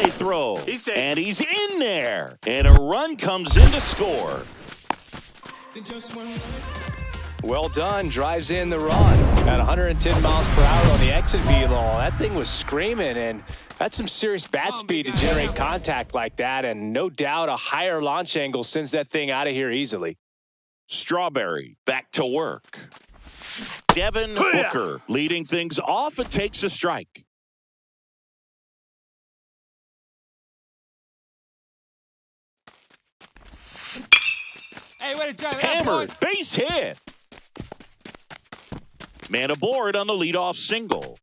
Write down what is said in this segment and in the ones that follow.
high throw. And he's in there. And a run comes in to score. Well done. Drives in the run at 110 miles per hour on the exit velo. That thing was screaming, and that's some serious bat speed to generate contact like that. And no doubt a higher launch angle sends that thing out of here easily. Strawberry back to work. Devin Booker leading things off. It takes a strike. Hey, way to drive. Hammered, base hit. Man aboard on the leadoff single.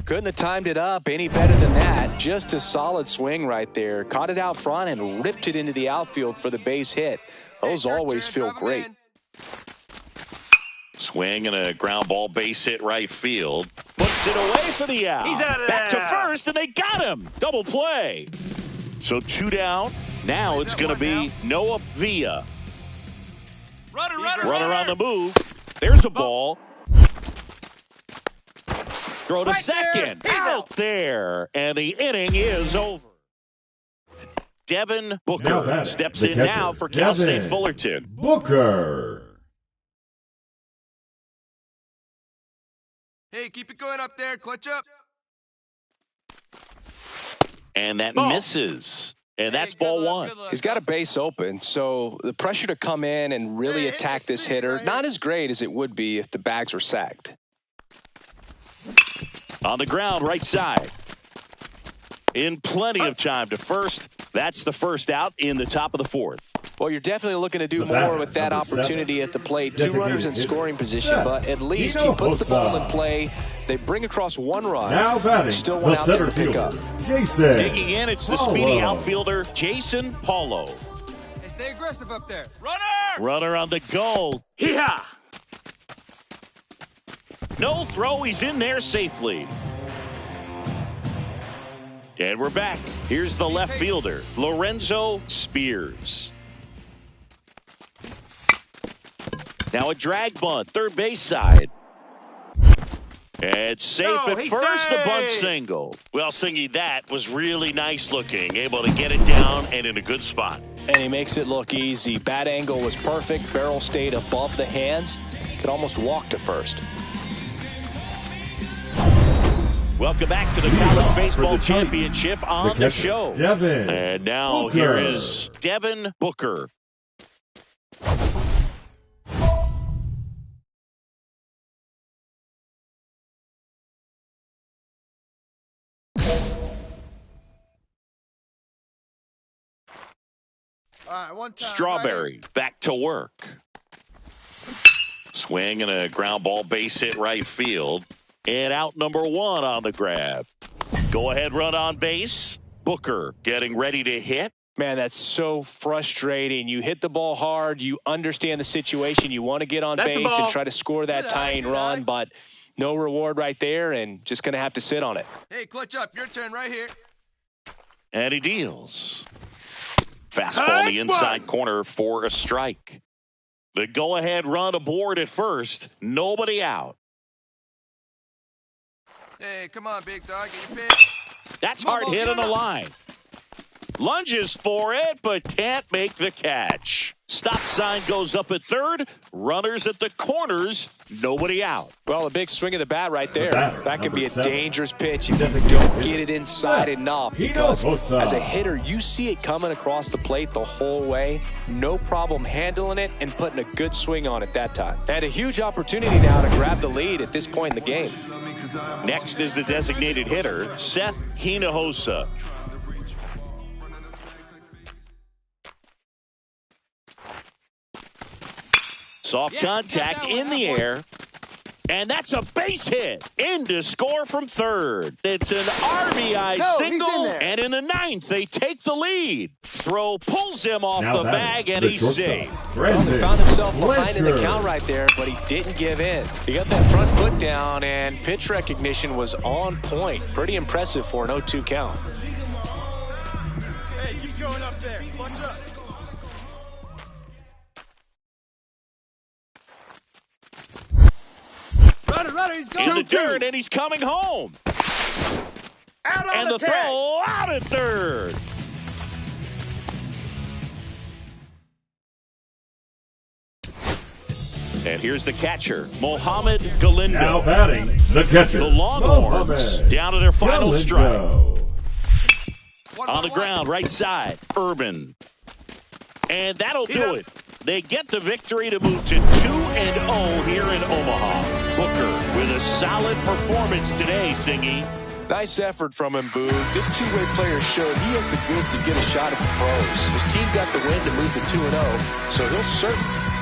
Couldn't have timed it up any better than that. Just a solid swing right there. Caught it out front and ripped it into the outfield for the base hit. Those always feel great. Swing and a ground ball base hit right field. Puts it away for the out. He's out of Back to there. first, and they got him. Double play. So 2 down. Now it's going to be Noah Villa. Runner on the move. There's a ball. Throw to second. Out there. And the inning is over. Devin Booker steps in now for Cal State Fullerton. Booker. Hey, keep it going up there. Clutch up. And that misses. And that's ball one. He's got a base open, so the pressure to come in and really attack this hitter, not as great as it would be if the bags were sacked. On the ground, right side. In plenty of time to first. That's the first out in the top of the fourth. Well, you're definitely looking to do more with that opportunity at the plate. 2 runners in scoring position, but at least he puts the ball in play. They bring across 1 run. Now batting, Still one the out there center to pick up. fielder, Jason Digging in, it's the speedy outfielder, Jason Paulo. Hey, stay aggressive up there. Runner on the goal. Hee-haw. No throw, he's in there safely. And we're back. Here's the left fielder, Lorenzo Spears. Now a drag bunt, third base side. And safe at first, the bunt single. Well, Singy, that was really nice looking. Able to get it down and in a good spot. And he makes it look easy. Bat angle was perfect. Barrel stayed above the hands. Could almost walk to first. Welcome back to the College Baseball Championship on the show. Devin And now Booker. here is Devin Booker. All right, one time. Strawberry back to work. Swing and a ground ball base hit right field. And out number 1 on the grab. Go ahead run on base. Booker getting ready to hit. Man, that's so frustrating. You hit the ball hard. You understand the situation. You want to get on base and try to score that tying run, but no reward right there and just going to have to sit on it. Hey, clutch up. Your turn right here. And he deals. Fastball in the inside corner for a strike. The go-ahead run aboard at first. Nobody out. Hey, come on, big dog. Get your pitch. That's hard hit on the line. Lunges for it, but can't make the catch. Stop sign goes up at third. Runners at the corners. Nobody out. Well, a big swing of the bat right there. batter, That can be a number 7. dangerous pitch if you don't get it inside enough. Because Hinojosa. as a hitter, you see it coming across the plate the whole way. No problem handling it and putting a good swing on it that time. And a huge opportunity now to grab the lead at this point in the game. Next is the designated hitter, Seth Hinojosa. Soft contact in the air. And that's a base hit. In to score from third. It's an RBI single. And in the 9th, they take the lead. Throw pulls him off Now the batting, bag, and the he's shortstop, safe. Well, he Brandon found himself behind in the Blanchard. count right there, but he didn't give in. He got that front foot down, and pitch recognition was on point. Pretty impressive for an 0-2 count. Hey, keep going up there. Clutch up. Runner, he's In the dirt, and he's coming home. And the throw out at third. And here's the catcher, Mohamed Galindo. Now batting, the catcher. The Longhorns Mohamed down to their final strike. Galindo. On the ground, right side, Urban. And that'll do it. They get the victory to move to 2-0 here in Omaha. Booker with a solid performance today, Singy. Nice effort from him, Boog. This two-way player showed he has the goods to get a shot at the pros. His team got the win to move to 2-0, so he'll certainly...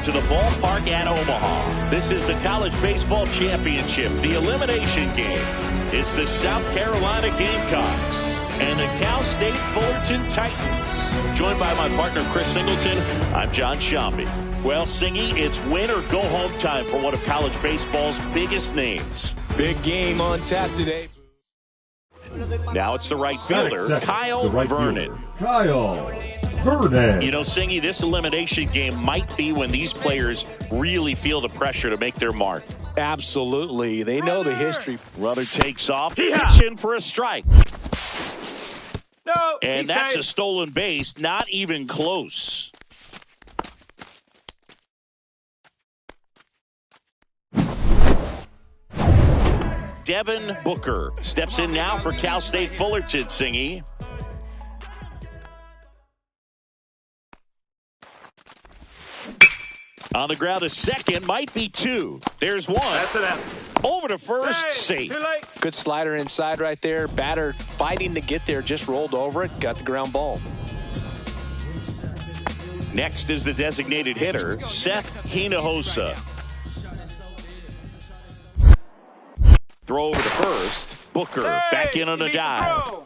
To the ballpark at Omaha. This is the College Baseball Championship, the elimination game. It's the South Carolina Gamecocks and the Cal State Fullerton Titans. Joined by my partner, Chris Singleton, I'm John Shambi. Well, Singy, it's win or go home time for one of college baseball's biggest names. Big game on tap today. Now it's the right fielder, Kyle Vernon. Kyle Vernon. You know, Singy, this elimination game might be when these players really feel the pressure to make their mark. Absolutely. They know the history. Runner takes off, pitch in for a strike. No, and that's a stolen base, not even close. Devin Booker steps in now for Cal State Fullerton, Singy. On the ground, a second, might be two. There's one. That's it. Over to first, safe. Good slider inside right there. Batter fighting to get there, just rolled over it, got the ground ball. Next is the designated hitter, Seth Hinojosa. Throw over to first. Booker back in on a dive.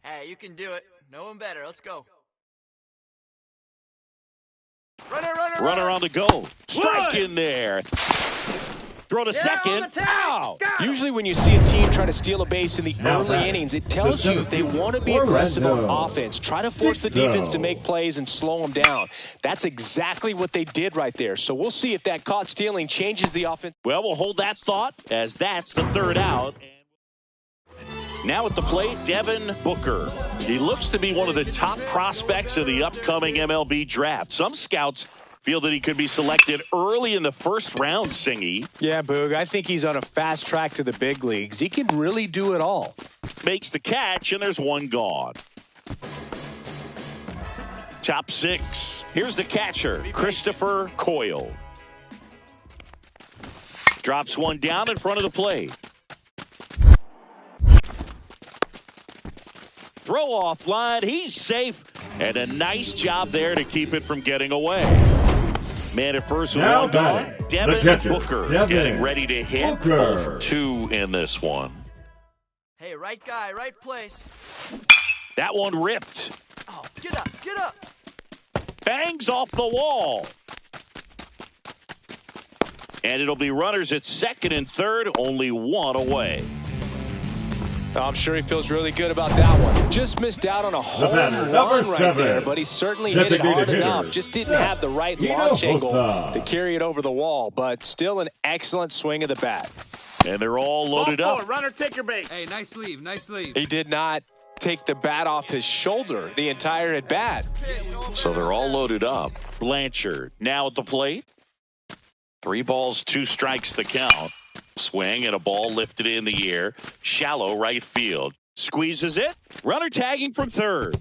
Hey, you can do it. No one better. Let's go. Runner on the go. Strike in there. Throw to second. Out. Usually when you see a team try to steal a base in the early innings, it tells you they want to be aggressive on offense. Try to force the defense to make plays and slow them down. That's exactly what they did right there. So we'll see if that caught stealing changes the offense. Well, we'll hold that thought as that's the third out. Now at the plate, Devin Booker. He looks to be one of the top prospects of the upcoming MLB draft. Some scouts feel that he could be selected early in the first round, Singy. Yeah, Boog, I think he's on a fast track to the big leagues. He can really do it all. Makes the catch, and there's one gone. Top six. Here's the catcher, Christopher Coyle. Drops one down in front of the plate. Throw off line. He's safe. And a nice job there to keep it from getting away. Man at first with Now one gone. Devin Booker getting ready to hit. 0 for 2 in this one. Hey, right guy, right place. That one ripped. Oh, get up, get up. Bangs off the wall. And it'll be runners at second and third, only one away. I'm sure he feels really good about that one. Just missed out on a home run right there, but he certainly hit it hard enough. Just didn't have the right launch angle to carry it over the wall, but still an excellent swing of the bat. And they're all loaded up. Runner, take your base. Hey, nice leave, nice leave. He did not take the bat off his shoulder the entire at bat. So they're all loaded up. Blanchard now at the plate. 3 balls, 2 strikes the count. Swing and a ball lifted in the air. Shallow right field. Squeezes it. Runner tagging from third.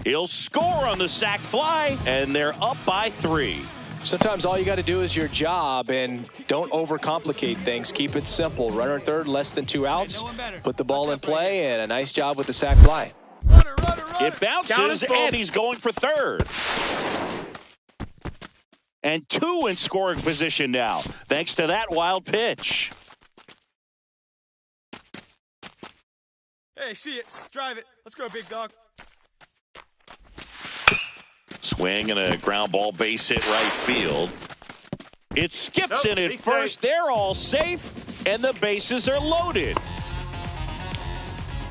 He'll score on the sac fly, and they're up by 3. Sometimes all you got to do is your job, and don't overcomplicate things. Keep it simple. Runner at third, less than 2 outs. Put the ball in play, and a nice job with the sac fly. Runner, runner, runner. It bounces, and he's going for third. And 2 in scoring position now, thanks to that wild pitch. Hey, see it. Drive it. Let's go, big dog. Swing and a ground ball base hit right field. It skips in at first. They're all safe, and the bases are loaded.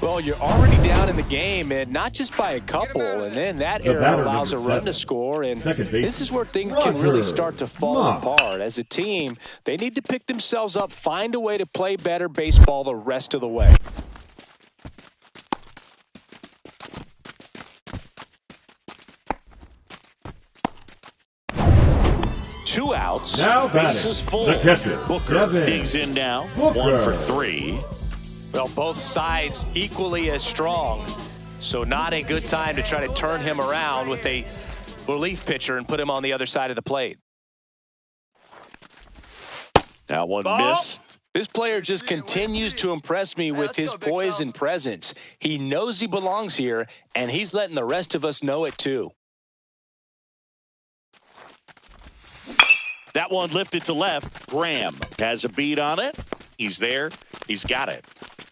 Well, you're already down in the game, and not just by a couple, and then that error allows a run to score, and this is where things can really start to fall apart. As a team, they need to pick themselves up, find a way to play better baseball the rest of the way. Two outs, now bases full. The catcher, Booker digs in now, 1 for 3. Well, both sides equally as strong, so not a good time to try to turn him around with a relief pitcher and put him on the other side of the plate. That one missed. This player just continues to impress me with his poise and presence. He knows he belongs here, and he's letting the rest of us know it too. That one lifted to left. Graham has a beat on it. He's there. He's got it.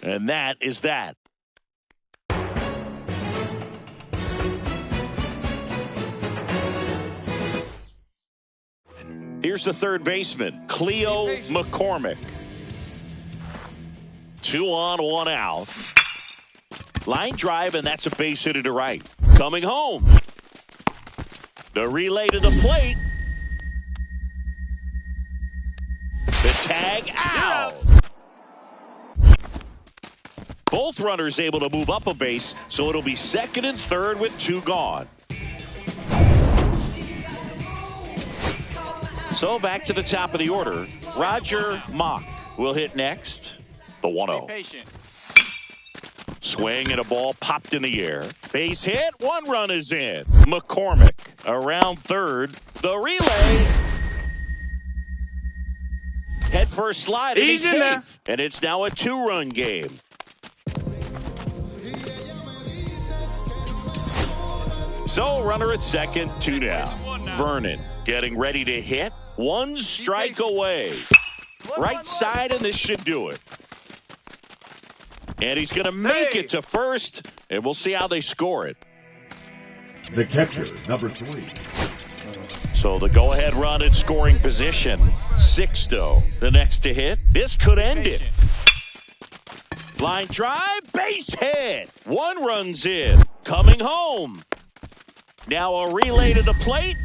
And that is that. Here's the third baseman, Cleo McCormick. 2 on, 1 out. Line drive, and that's a base hit to right. Coming home. The relay to the plate. The tag out. Both runners able to move up a base, so it'll be second and third with 2 gone. So back to the top of the order. Roger Mock will hit next. The 1-0. Swing and a ball popped in the air. Base hit. 1 run is in. McCormick around third. The relay. Head first slide, and he's safe. And it's now a 2-run game. So runner at second, 2 down. Vernon getting ready to hit. 1 strike away. Right side, and this should do it. And he's going to make it to first, and we'll see how they score it. The catcher, number 3. So the go-ahead run in scoring position. Sixto, the next to hit. This could end it. Line drive, base hit. 1 runs in. Coming home. Now a relay to the plate.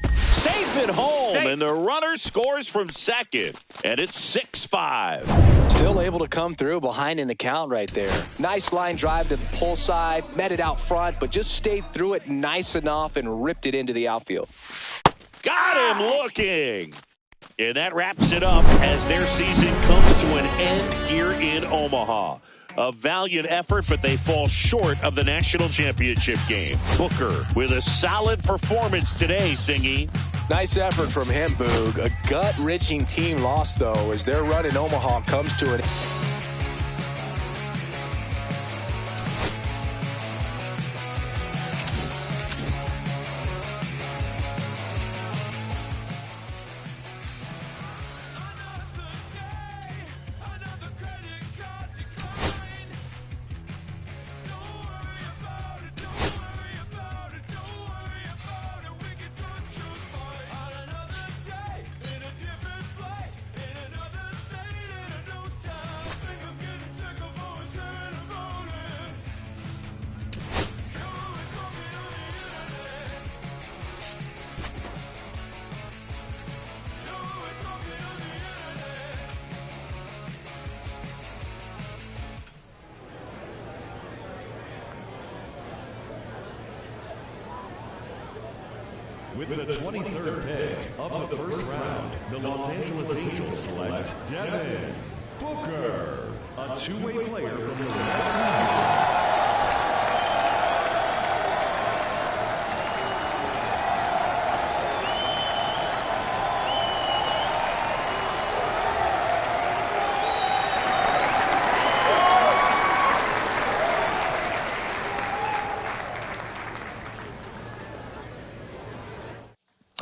Safe at home, and the runner scores from second. And it's 6-5. Still able to come through behind in the count right there. Nice line drive to the pull side, met it out front, but just stayed through it nice enough and ripped it into the outfield. Got him looking. And that wraps it up as their season comes to an end here in Omaha. A valiant effort, but they fall short of the national championship game. Booker with a solid performance today, Singy. Nice effort from him, Boog. A gut-wrenching team loss, though, as their run in Omaha comes to an end. With the 23rd pick of the first round, the Los Angeles Angels select Devin Booker, a two-way player from the Red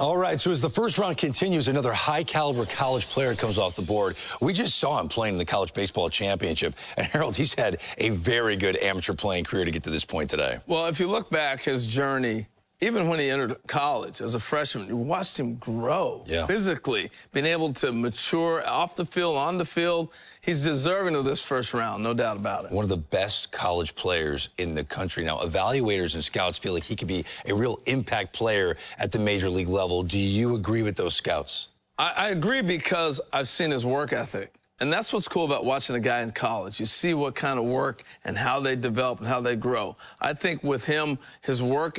All right, so as the first round continues, another high-caliber college player comes off the board. We just saw him playing in the College Baseball Championship. And, Harold, he's had a very good amateur playing career to get to this point today. Well, if you look back his journey, even when he entered college as a freshman, you watched him grow physically, being able to mature off the field, on the field. He's deserving of this first round, no doubt about it. One of the best college players in the country. Now, evaluators and scouts feel like he could be a real impact player at the major league level. Do you agree with those scouts? I agree because I've seen his work ethic. And that's what's cool about watching a guy in college. You see what kind of work and how they develop and how they grow. I think with him, his work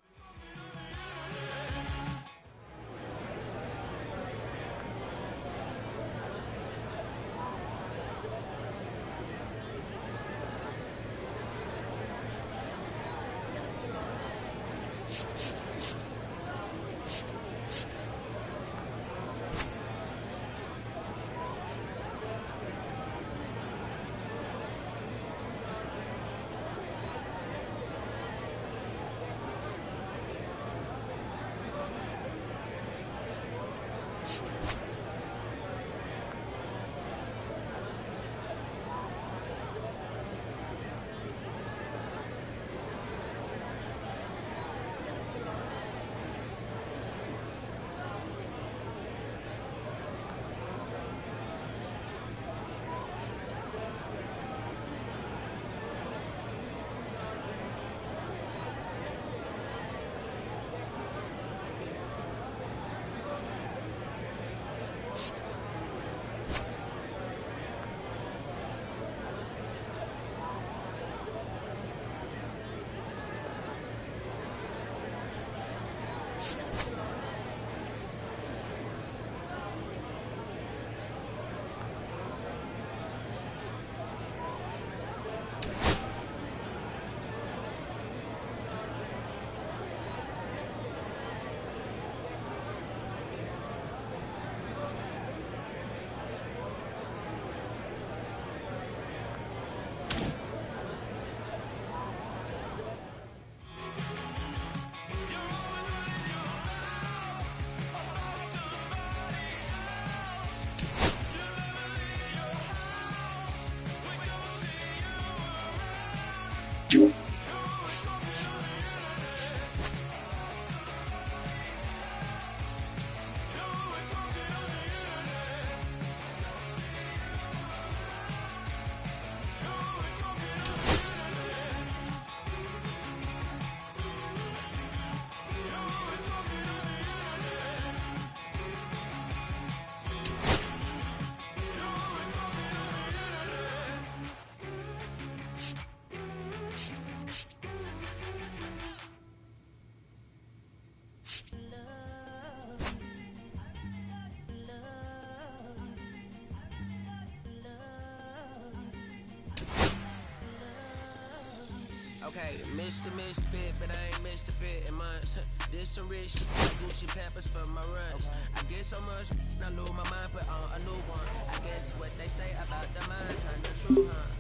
Okay, Mr. Misfit, but I ain't Mr. Fit in months. This some rich shit, like Gucci Pampers for my runs. I get so much, I lose my mind, put on a new one. I guess what they say about the mind, kinda true, huh?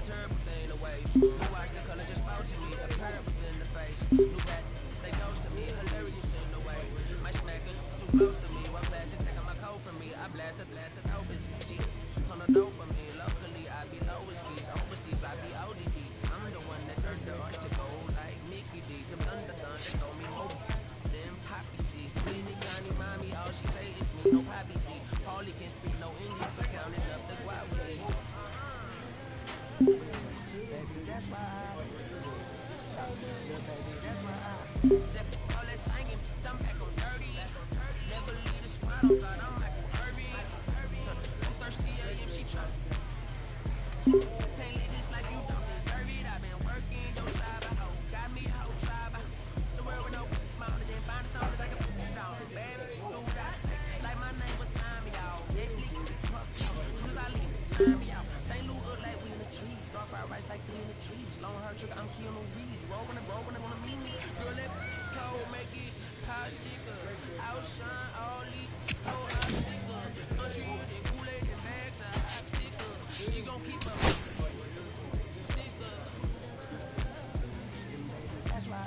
Terrible thing away. You watch the color just fall to me, a parrot was in the face. New back, they ghost to me, hilarious in the way. My smack is too close to me, one plastic taking my coat from me. I blasted dope is shit. On the dope from me, locally I be low as keys, overseas I be ODB. I'm the one that turned the orange to gold like Mickey D. Them thunder guns that throw me hope. Them poppy seeds, the mini Connie mommy, all she say is me, no poppy seed. Paulie can speak no English for counting up the guap. Baby, that's why Sip all that singing, I'm back on dirty. Never leave the squad on God, I'm like Kirby. I'm thirsty, if she try. Can't leave this like you don't deserve it. I've been working, don't try, but got me out, try. The world with no mouth, then find turn me out. St. Louis up like we in the trees. Star fried rice like we in the trees. Long hair sugar, I'm Keanu Reeves. Roll when they wanna meet me. Girl, that cold, make it hot sicker. Outshine all these cold hot sticker. Country in the Kool-Aid and bags are hot thicker. She gon' keep up. Sicker. That's why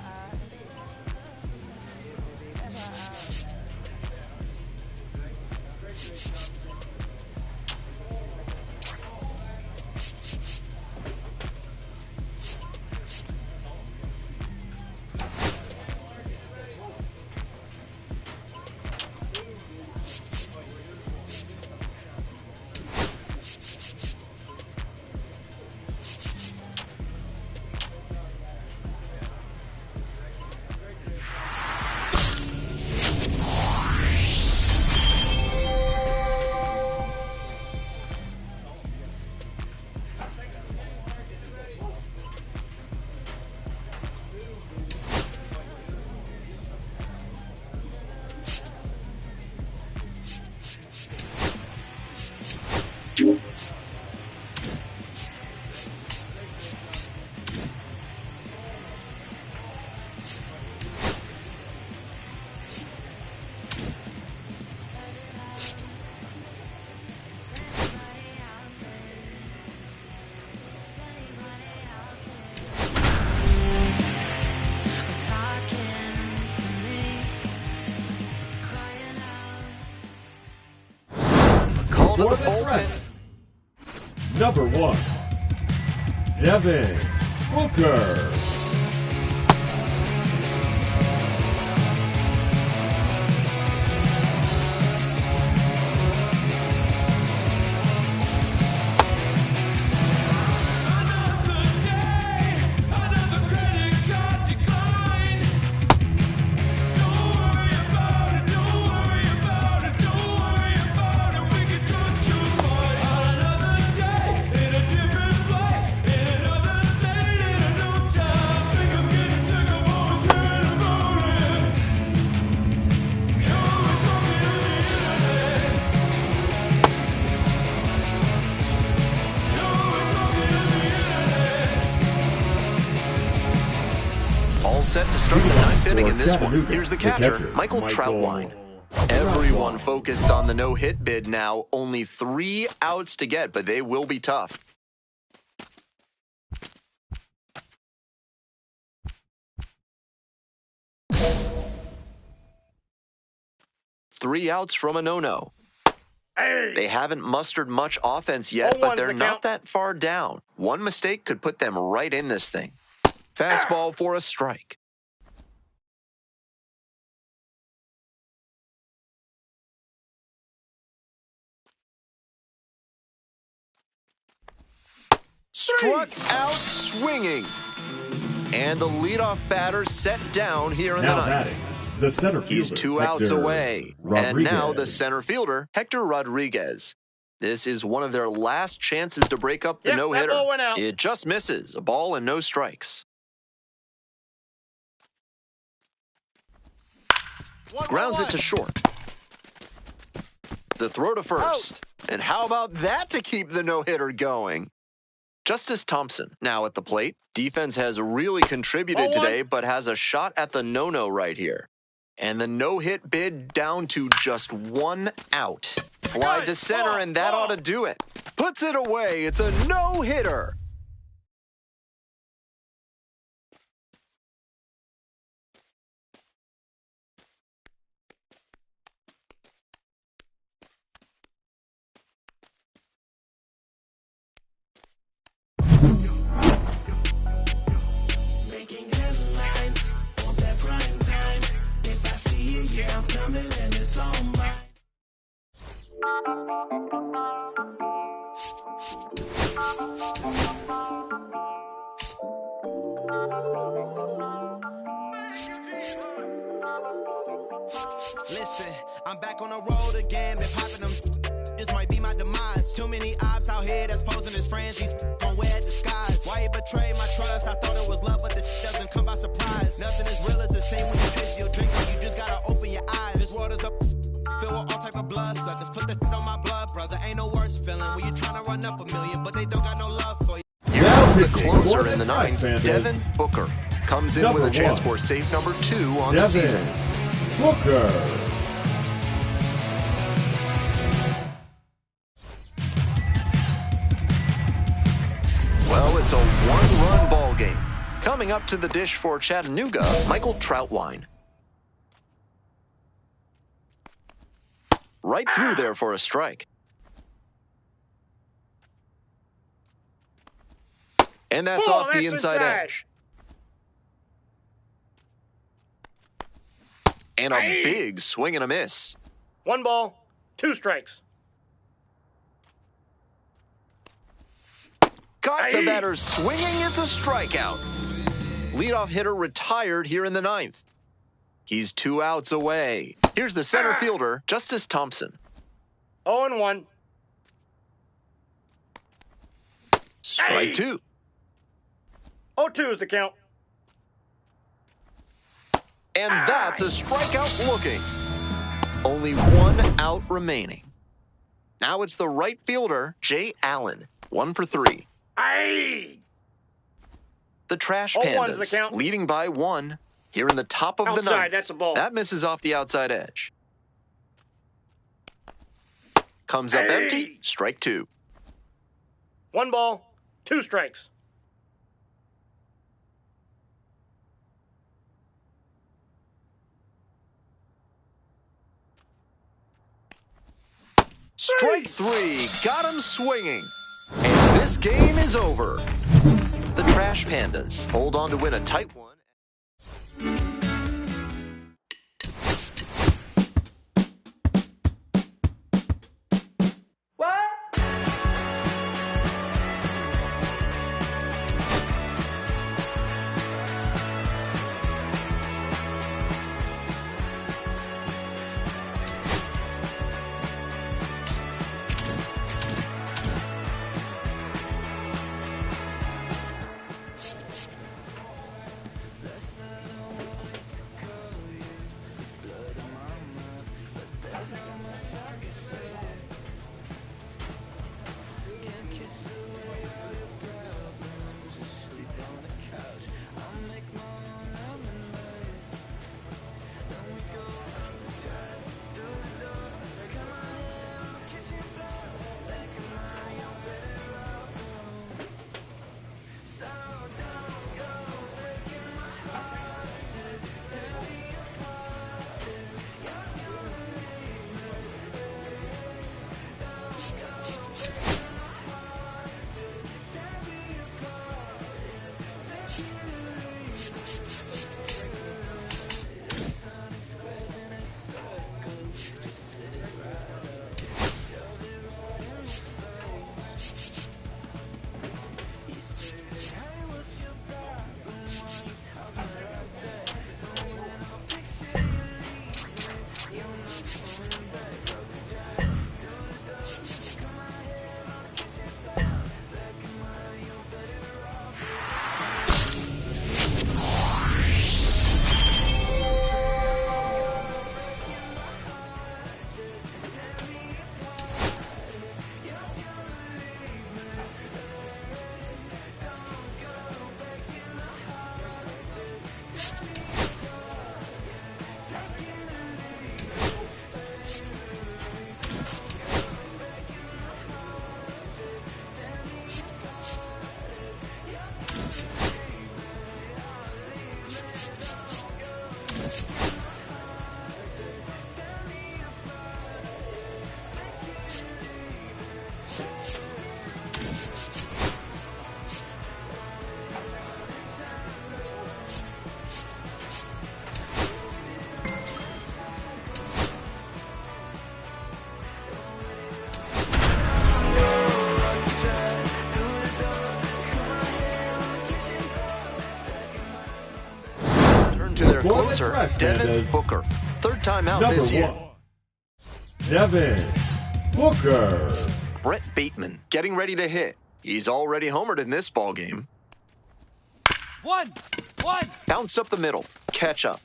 For the threat. Number 1, Devin Booker. Set to start the 9th inning in this one. Here's the catcher, Michael Troutwine. Everyone focused on the no-hit bid now. Only 3 outs to get, but they will be tough. Three outs from a no-no. They haven't mustered much offense yet, but they're not that far down. One mistake could put them right in this thing. Fastball for a strike. Struck out swinging. And the leadoff batter set down here in the ninth. The center fielder, he's 2 outs away. And now the center fielder, Hector Rodriguez. This is one of their last chances to break up the no-hitter. It just misses. A ball and no strikes. Grounds it to short. The throw to first. And how about that to keep the no-hitter going? Justice Thompson now at the plate. Defense has really contributed today, but has a shot at the no-no right here. And the no-hit bid down to just 1 out. Fly to center, and that ought to do it. Puts it away. It's a no-hitter. Listen, I'm back on the road again. Been popping them. This might be my demise. Too many ops out here that's posing as friends. These gon' wear disguise. Why you betray my trust? I thought it was love, but this doesn't come by surprise. Nothing is real as the same when you taste your drink. You just gotta open your eyes. This water's up, filled with all type of blood suckers. Put the on my blood pressure. brother. Ain't no worse feeling when you trying to run up a million, but they don't got no love for you. Here comes the closer in the ninth, Devin Booker. Comes in with a chance for save number 2 on the season. Booker. Well, it's a one-run ball game. Coming up to the dish for Chattanooga, Michael Troutwine. Right through there for a strike. And that's off the inside edge. And a big swing and a miss. 1 ball, 2 strikes. Got the batter swinging. It's a strikeout. Leadoff hitter retired here in the ninth. He's 2 outs away. Here's the center fielder, Justice Thompson. 0-1. Strike 2. 0-2 is the count. And that's a strikeout looking. Only 1 out remaining. Now it's the right fielder, Jay Allen. 1 for 3. The Trash Pandas leading by 1 here in the top of the ninth. That's a ball. That misses off the outside edge. Comes up empty. Strike 2. 1 ball, 2 strikes. Strike 3. Got him swinging. And this game is over. The Trash Pandas hold on to win a tight one. Closer, Devin Booker. 3rd time out this year. Devin Booker. Brett Bateman getting ready to hit. He's already homered in this ball game. 1. Bounced up the middle. Catch up.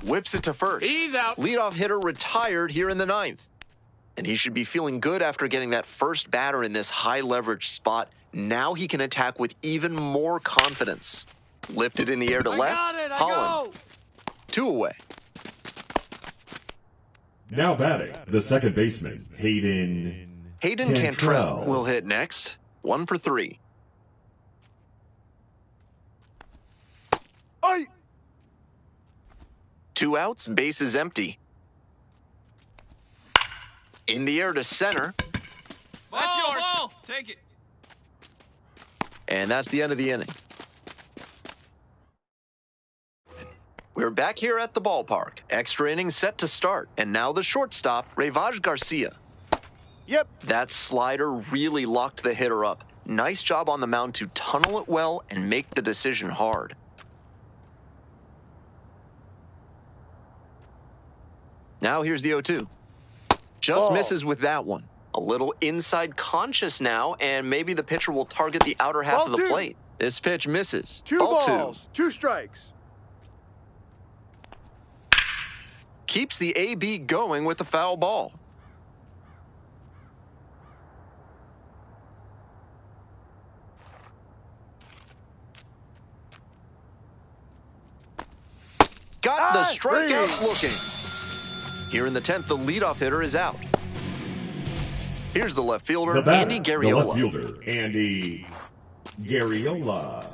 Whips it to first. He's out. Leadoff hitter retired here in the ninth. and he should be feeling good after getting that first batter in this high leverage spot. Now he can attack with even more confidence. Lifted in the air to left. Holland. 2 away. Now batting, the second baseman, Hayden Cantrell will hit next. 1 for 3. Aye. 2 outs, base is empty. In the air to center. That's yours. Ball. Take it. And that's the end of the inning. We're back here at the ballpark. Extra innings set to start. And now the shortstop, Rayvaj Garcia. Yep. That slider really locked the hitter up. Nice job on the mound to tunnel it well and make the decision hard. Now here's the 0-2. Just misses with that one. A little inside conscious now, and maybe the pitcher will target the outer half of the plate. This pitch misses. 2 Ball balls, 2 strikes. Keeps the AB going with the foul ball. Got the strikeout looking. Here in the 10th, the leadoff hitter is out. Here's the left fielder, Andy Garriola. The left fielder, Andy Garriola.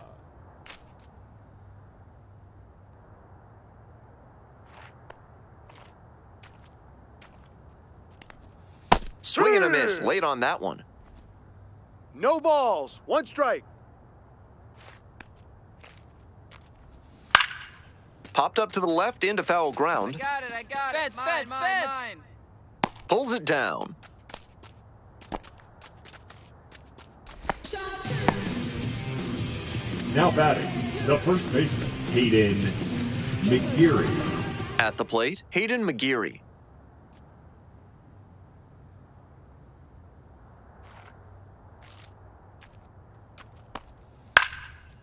Swing and a miss late on that one. No balls, 1 strike. Popped up to the left into foul ground. I got it. Fence. Pulls it down. Now batting, the first baseman, Hayden McGeary. At the plate, Hayden McGeary.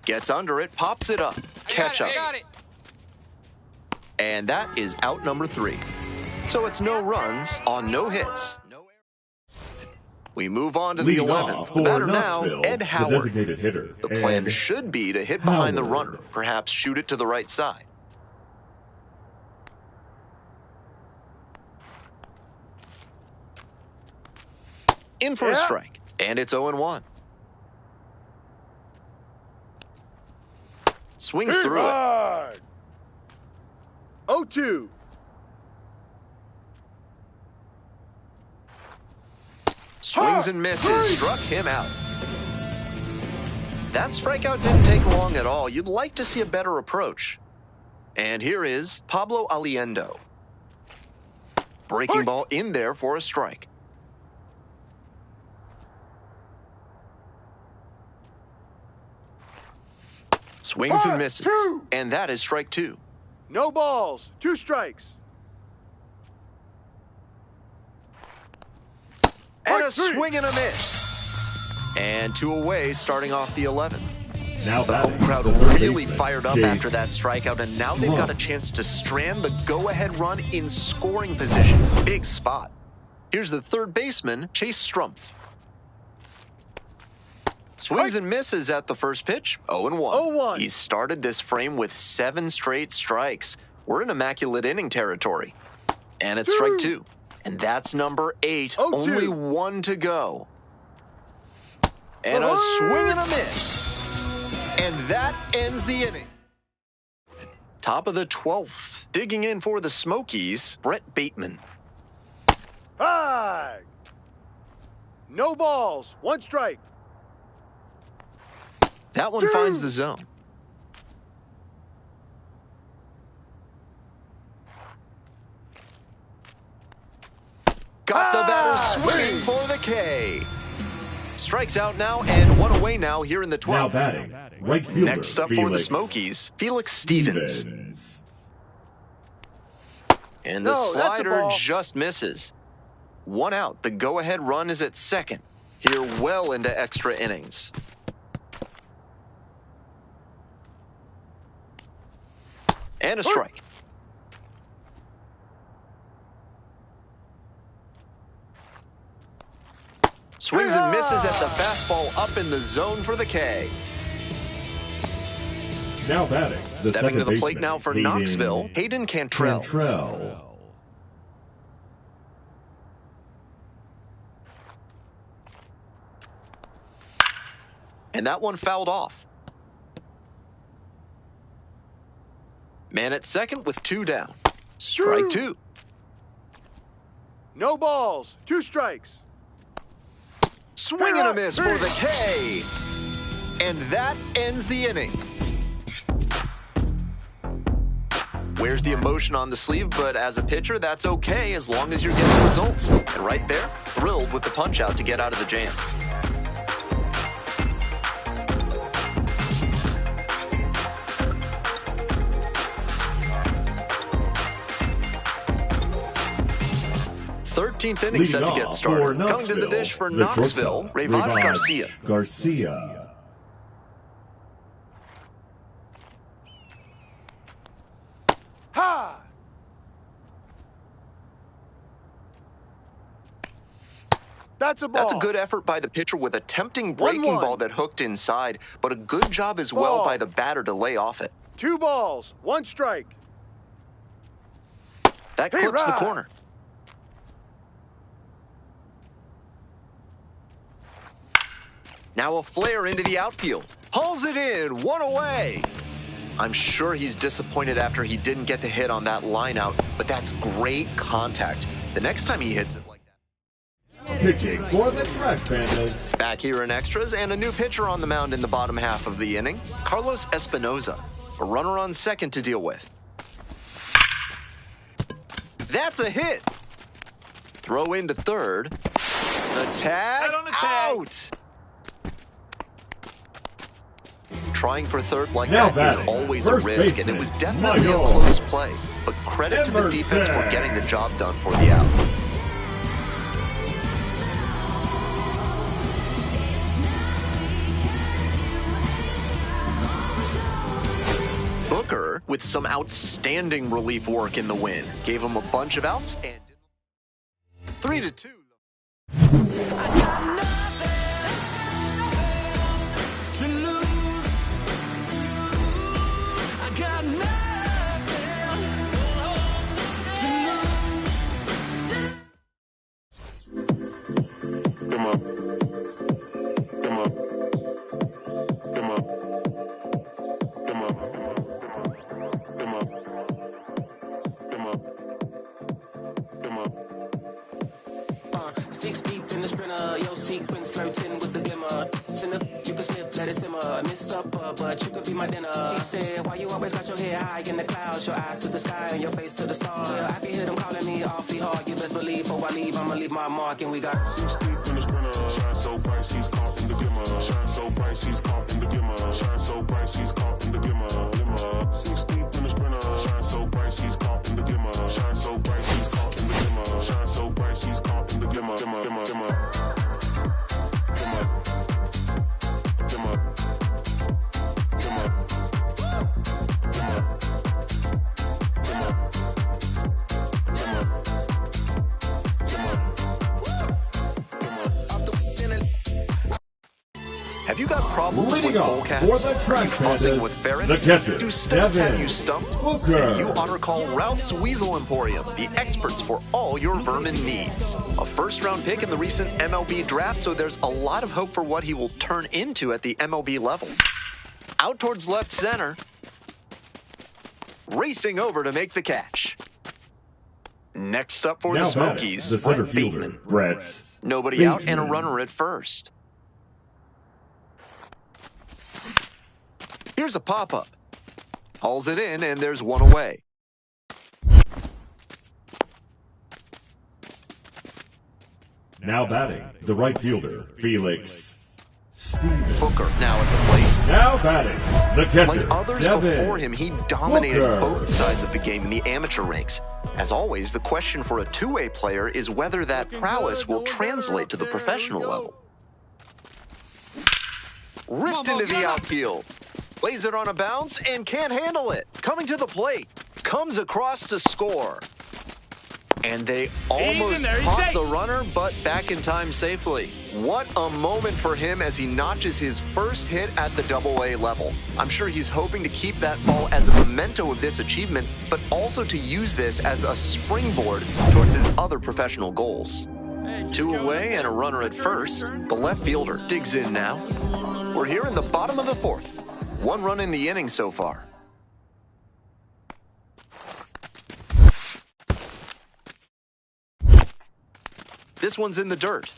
Gets under it, pops it up. Catch up. And that is out number 3. So it's no runs on no hits. We move on to the 11th. The batter now, Ed Howard. The designated hitter. The plan should be to hit behind the runner, perhaps shoot it to the right side. In for a strike, and it's 0-1. Swings through it. 0-2. Swings and misses, struck him out. That strikeout didn't take long at all. You'd like to see a better approach. And here is Pablo Aliendo. Breaking ball in there for a strike. Swings and misses. And that is strike 2. No balls, 2 strikes. And a swing and a miss. And 2 away, starting off the 11th. Now the home crowd really fired up after that strikeout, and now they've got a chance to strand the go-ahead run in scoring position. Big spot. Here's the third baseman, Chase Strumpf. Swings and misses at the first pitch, 0-1. He started this frame with 7 straight strikes. We're in immaculate inning territory. And it's strike 2. And that's number 8. Only 1 to go. And a swing and a miss. And that ends the inning. Top of the 12th. Digging in for the Smokies, Brett Bateman. High. No balls, 1 strike. That one finds the zone. Got the batter swinging for the K. Strikes out now and 1 away now here in the 12th. Now batting, right fielder, Next up for the Smokies, Felix Stevens. And the slider just misses. 1 out. The go-ahead run is at second. Here well into extra innings. And a strike. Swings and misses at the fastball up in the zone for the K. Now batting. Stepping to the plate now for Knoxville, Hayden Cantrell. And that one fouled off. Man at second with 2 down. Strike 2. No balls. 2 strikes. Swing and a miss for the K. And that ends the inning. Wears the emotion on the sleeve, but as a pitcher, that's okay as long as you're getting results. And right there, thrilled with the punch out to get out of the jam. Thirteenth inning set to get started. Coming to the dish for Knoxville, Rayvon Garcia. Ha! That's a ball. That's a good effort by the pitcher with a tempting breaking ball that hooked inside, but a good job as well by the batter to lay off it. 2 balls, 1 strike. That clips the corner. Now a flare into the outfield. Hauls it in, 1 away. I'm sure he's disappointed after he didn't get the hit on that line out, but that's great contact. The next time he hits it like that. Pitching for the Trash Bandits. Back here in extras and a new pitcher on the mound in the bottom half of the inning, Carlos Espinoza. A runner on second to deal with. That's a hit. Throw into third. The tag, out. Trying for third like that is always a risk, and it was definitely a close play. But credit to the defense for getting the job done for the out. Booker, with some outstanding relief work in the win, gave him a bunch of outs and 3-2. But you could be my dinner. She said, why you always got your head high in the clouds, your eyes to the sky and your face to the stars? Yeah, I can hear them calling me awfully hard. You best believe before I leave, I'ma leave my mark. And we got 6 deep in the sprinter. Shine so bright, she's caught in the glimmer. Shine so bright, she's caught in the glimmer. Shine so bright, she's caught in the glimmer. 6 deep in the sprinter. Shine so bright, she's caught in the glimmer. Shine so bright, she's caught in the glimmer. Shine so bright, she's caught in the glimmer. Have you got problems with polecats? Are you fussing with ferrets? Do stunts have you stumped? Then you ought to call Ralph's Weasel Emporium, the experts for all your vermin needs. A first-round pick in the recent MLB draft, so there's a lot of hope for what he will turn into at the MLB level. Out towards left center. Racing over to make the catch. Next up for the Smokies, Brett Bateman. Nobody out and a runner at first. Here's a pop-up. Hauls it in, and there's 1 away. Now batting, the right fielder, Felix Stevens. Booker now at the plate. Now batting, the catcher, like others before him, he dominated both sides of the game in the amateur ranks. As always, the question for a two-way player is whether that prowess will translate to the professional level. Ripped into the outfield. Lays it on a bounce and can't handle it. Coming to the plate. Comes across to score. And they almost caught the runner, but back in time safely. What a moment for him as he notches his first hit at the AA level. I'm sure he's hoping to keep that ball as a memento of this achievement, but also to use this as a springboard towards his other professional goals. 2 away and a runner at first. The left fielder digs in now. We're here in the bottom of the 4th. 1 run in the inning so far. This one's in the dirt.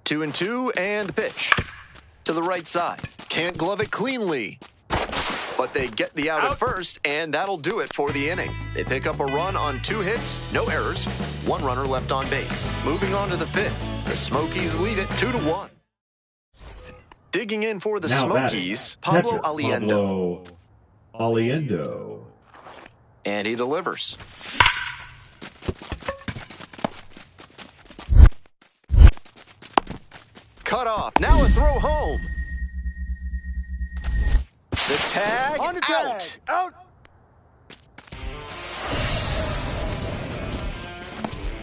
Two and two, and the pitch. To the right side. Can't glove it cleanly. But they get the out at first, and that'll do it for the inning. They pick up a run on 2 hits, no errors, 1 runner left on base. Moving on to the 5th. The Smokies lead it 2-1. Digging in for the Smokies, Pablo Aliendo. And he delivers. Cut off. Now a throw home. The tag, on the tag. Out.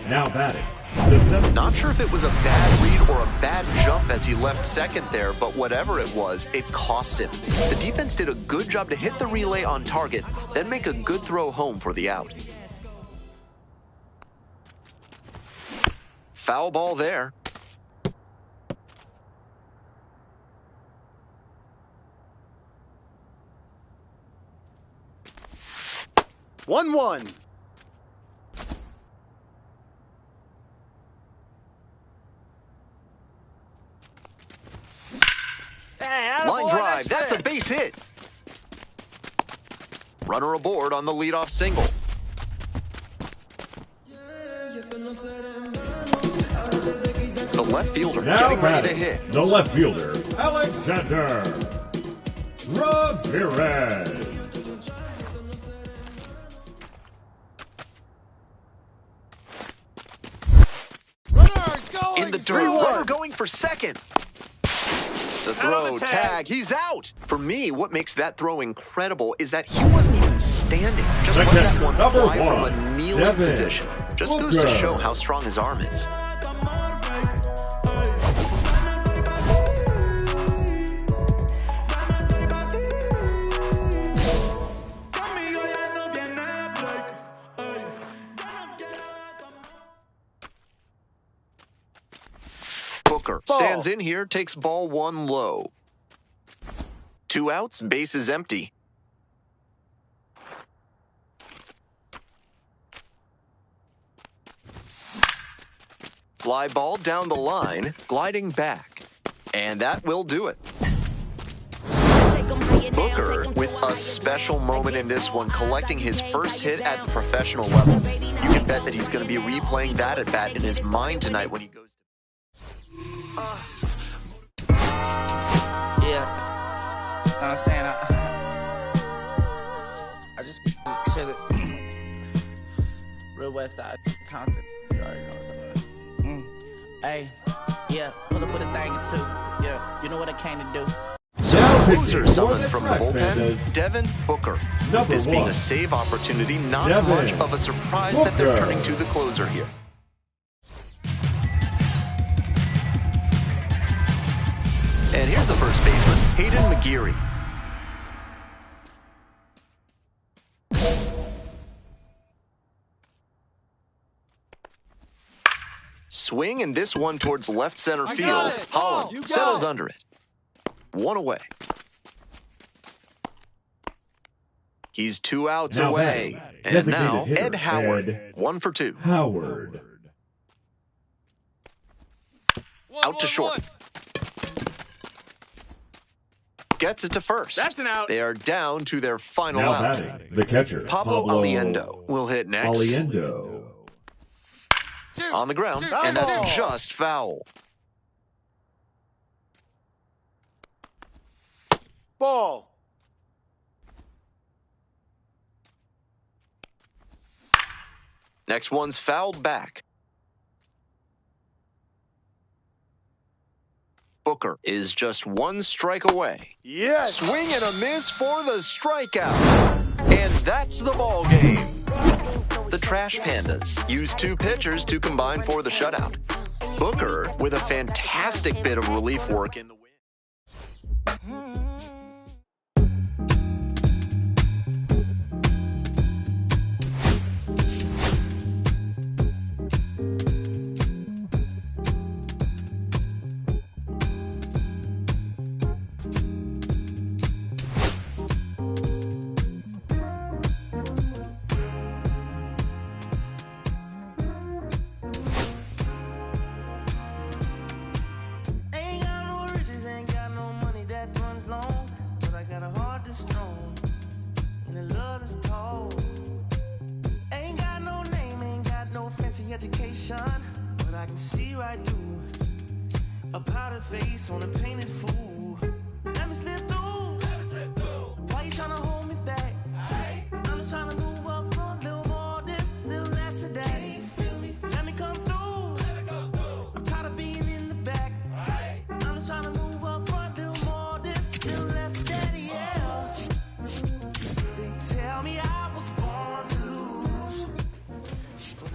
Now batting. Not sure if it was a bad read or a bad jump as he left second there, but whatever it was, it cost him. The defense did a good job to hit the relay on target, then make a good throw home for the out. Foul ball there. One. Line drive, that's a base hit. Runner aboard on the leadoff single. The left fielder getting ready to hit. The left fielder, Alexander Ramirez. In the dirt, runner going for second. The throw, tag, he's out. For me, what makes that throw incredible is that he wasn't even standing. Just let that one fly from a kneeling position. Just goes to show how strong his arm is. Booker stands in here, takes ball 1 low. 2 outs, base is empty. Fly ball down the line, gliding back. And that will do it. Booker with a special moment in this one, collecting his first hit at the professional level. You can bet that he's going to be replaying that at bat in his mind tonight when he goes to... Yeah, I'm saying I just chill it. Real West Side Compton. You already know what's up. Hey, yeah, pull up with a thing or 2. Yeah, you know what I came to do. So the closer summoned from the bullpen, Devin Booker. This being a save opportunity, not much of a surprise that they're turning to the closer here. And here's the first baseman, Hayden McGeary. swing, and this one towards left center field. Holland settles under it. 1 away. He's 2 outs away. And now, Ed Howard, 1 for 2. Howard. Out to short. Gets it to first. That's an out. They are down to their final Now out. batting, the catcher, Pablo Aliendo will hit next. Aliendo. On the ground, and that's just foul. Ball. Next one's fouled back. Booker is just 1 strike away. Yes. Swing and a miss for the strikeout. And that's the ball game. The Trash Pandas use 2 pitchers to combine for the shutout. Booker with a fantastic bit of relief work in the win. Education, but I can see right through a powder face on a painted fool. Let me slip through. Why you trying to hold me back? I'm just trying to move up front, little more this, little less of that. Let me come through. I'm tired of being in the back. I'm just trying to move up front, little more this, little less of that. Yeah. They tell me I was born to lose, but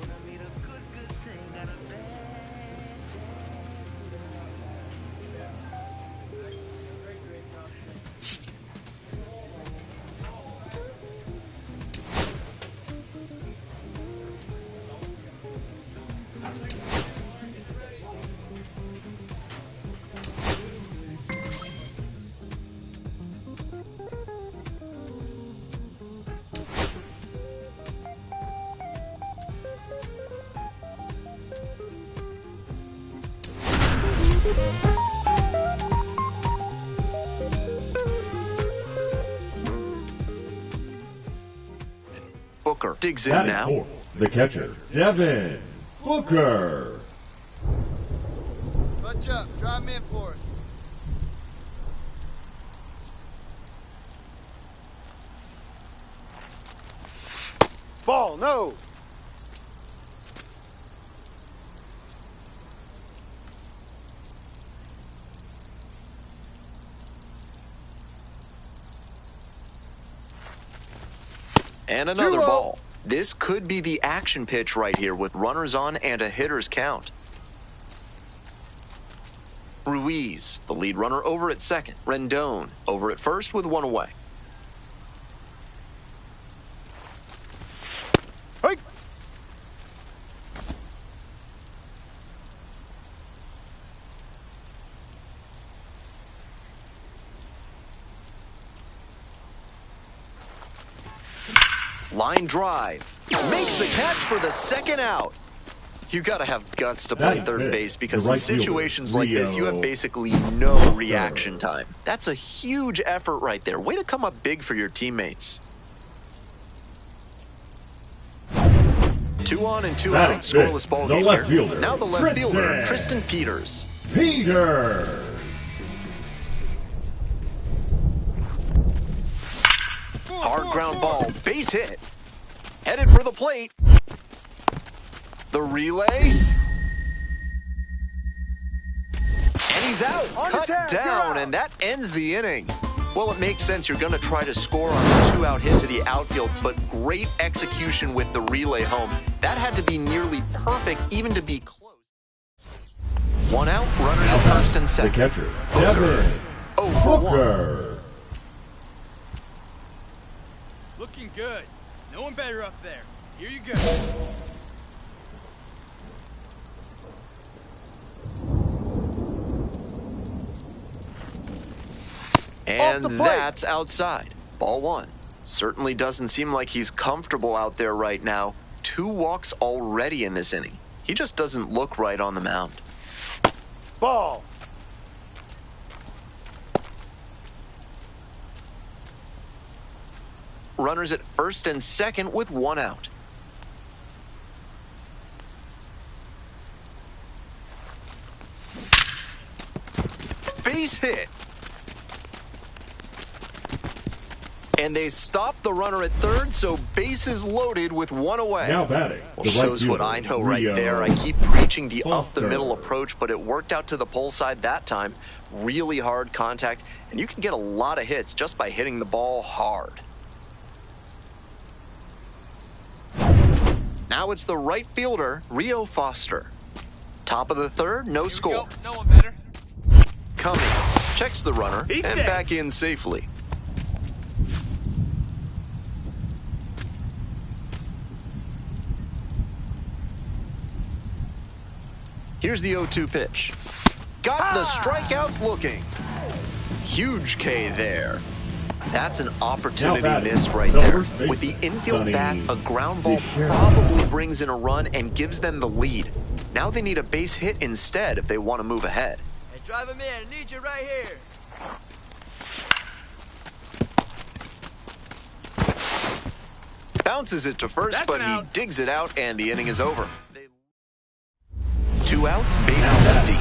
I made a good thing out of bad Booker digs in Batting now. fourth, the catcher, Devin Booker. Bunch up. Drive him in for us. Ball, no. And another 2-0. ball. This could be the action pitch right here with runners on and a hitter's count. Ruiz, the lead runner, over at second. Rendon over at first with 1 away. Hey. Line drive. Makes the catch for the second out. You got to have guts to play third base because in situations like this, you have basically no reaction time. That's a huge effort right there. Way to come up big for your teammates. 2 on and 2 out, scoreless ball game here. Now the left fielder, Tristan Peters. Hard ground ball, base hit. Headed for the plate. The relay. And he's out, cut down, and that ends the inning. Well, it makes sense. You're going to try to score on a 2-out hit to the outfield, but great execution with the relay home. That had to be nearly perfect, even to be close. 1 out, runners at first and second. The catcher, Devin 0 for 1. Looking good. No one better up there. Here you go. And that's outside. Ball 1. Certainly doesn't seem like he's comfortable out there right now. 2 walks already in this inning. He just doesn't look right on the mound. Ball. Runners at first and second with 1 out. Base hit. And they stop the runner at third, so bases loaded with 1 away. Now batting. Well, shows what I know right there. I keep preaching the up-the-middle approach, but it worked out to the pull side that time. Really hard contact, and you can get a lot of hits just by hitting the ball hard. Now it's the right fielder, Rio Foster. Top of the third, no score. No one better. Cummings checks the runner and back in safely. Here's the 0-2 pitch. Got the strikeout looking. Huge K there. That's an opportunity missed right there. With the infield bat, a ground ball probably brings in a run and gives them the lead. Now they need a base hit instead if they want to move ahead. Hey, drive him in. I need you right here. Bounces it to first, but he digs it out, and the inning is over. 2 outs, bases empty.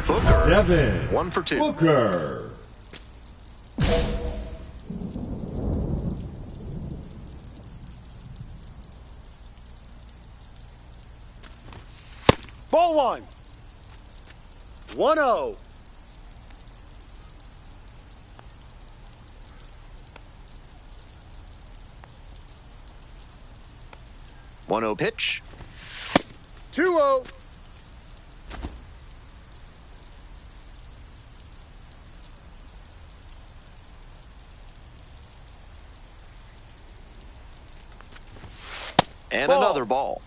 Booker, 1 for 2. Booker. Ball 1. 1-0. One-0 pitch. 2-0. And another ball.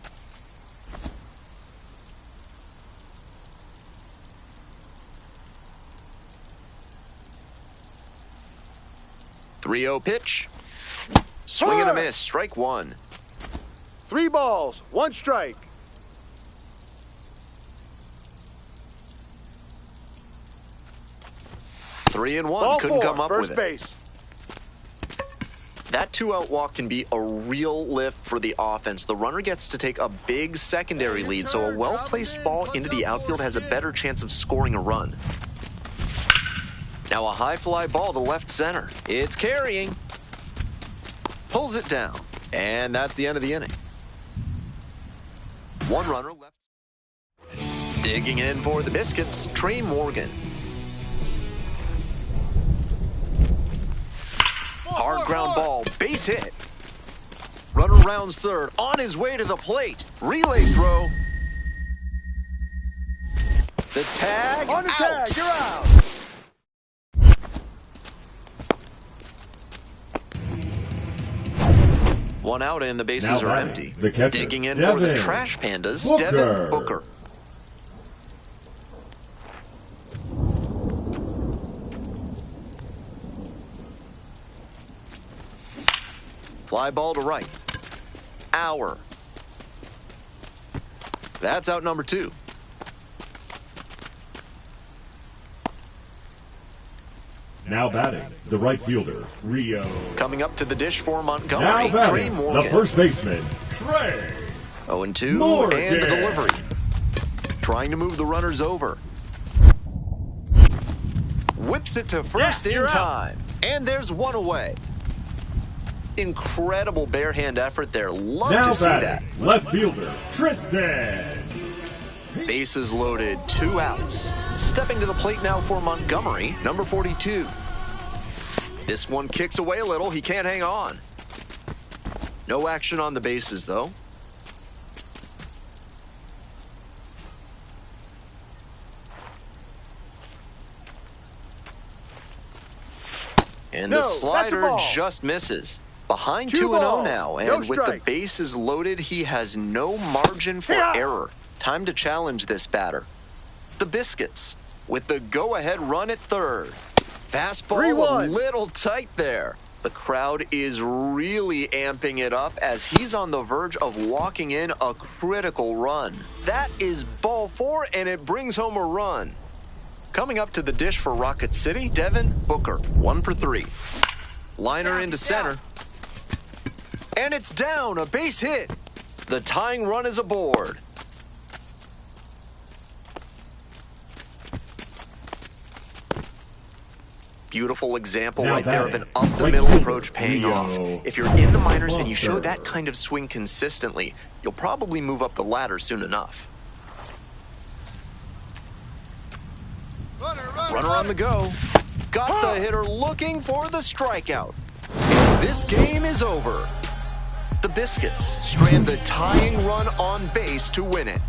Three-0 pitch. Swing and a miss. Strike 1. 3 balls, 1 strike. Three and 1. Ball Couldn't 4, come up first with it. base. That 2-out walk can be a real lift for the offense. The runner gets to take a big secondary lead, so a well-placed ball into the outfield has a better chance of scoring a run. Now a high fly ball to left center. It's carrying. Pulls it down. And that's the end of the inning. 1 runner left. Digging in for the Biscuits, Trey Morgan. Hard ground ball, base hit. Runner rounds third, on his way to the plate. Relay throw. The tag, On the out. tag, you're out. One out and the bases Now are batting, empty. the catcher, Digging in for the Devin Trash Pandas, Booker. Devin Booker. Fly ball to right. hour. That's out number 2. Now batting, the right fielder, Rio. Coming up to the dish for Montgomery, Now batting, Trey Morgan. the first baseman, Trey 0-2, Morgan. and the delivery. Trying to move the runners over. Whips it to first in time. And there's one away. Incredible bare hand effort there. Love now to see batting, that. left fielder, Tristan. Bases loaded, 2 outs. Stepping to the plate now for Montgomery, number 42. This one kicks away a little. He can't hang on. No action on the bases, though. And the slider just misses. Behind 2-0 now, and with the bases loaded, he has no margin for error. Time to challenge this batter. The Biscuits with the go-ahead run at third. Fastball a little tight there. The crowd is really amping it up as he's on the verge of walking in a critical run. That is ball 4, and it brings home a run. Coming up to the dish for Rocket City, Devin Booker, 1 for 3. Liner into center. And it's down, a base hit. The tying run is aboard. Beautiful example right there of an up-the-middle approach paying off. If you're in the minors and you show that kind of swing consistently, you'll probably move up the ladder soon enough. Runner on the go. Got the hitter looking for the strikeout. And this game is over. The Biscuits strand the tying run on base to win it.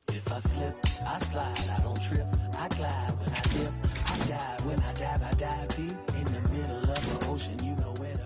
If I slip, I slide, I don't trip, I glide when I dip, I dive when I dive deep in the middle of the ocean, you know where